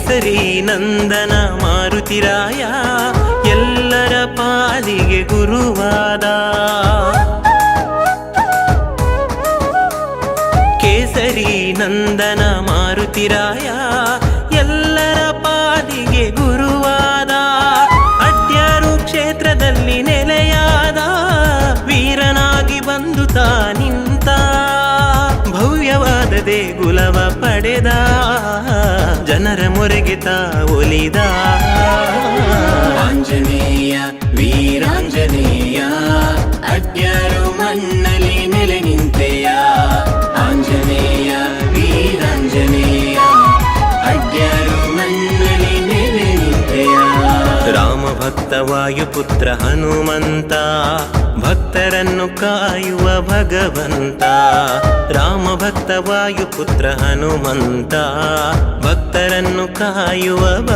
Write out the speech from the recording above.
ಕೇಸರಿ ನಂದನ ಮಾರುತಿರಾಯ ಎಲ್ಲರ ಪಾಲಿಗೆ ಗುರುವಾದ. ಕೇಸರಿ ನಂದನ ಮಾರುತಿರಾಯ ಎಲ್ಲರ ಪಾಲಿಗೆ ಗುರುವಾದ. ಅಡ್ಯಾರು ಕ್ಷೇತ್ರದಲ್ಲಿ ನೆಲೆಯಾದ ವೀರನಾಗಿ ಬಂದು ತಾ ನಿಂತ. ಭವ್ಯವಾದ ದೇಗುಲವ ಪಡೆದ ಜನರ ಮೊರೆಗೆ ತಾ ಒಲಿದ. ಆಂಜನೇಯ ವೀರಾಂಜನೇಯ ಅಡ್ಯಾರು ಮಣ್ಣಲಿ ನೆಲೆ ನಿಂತೆಯ. ಆಂಜನೇಯ ವೀರಾಂಜನೇಯ ಅಡ್ಯಾರು ಮಣ್ಣಲಿ ನೆಲೆ ನಿಂತೆಯ. ರಾಮ ಭಕ್ತ ವಾಯುಪುತ್ರ ಹನುಮಂತ ಭಕ್ತರನ್ನು ಕಾಯುವ ಭಗವಂತ. ರಾಮ ಭಕ್ತ ವಾಯುಪುತ್ರ ಹನುಮಂತ ಭಕ್ತರನ್ನು ಕಾಯುವ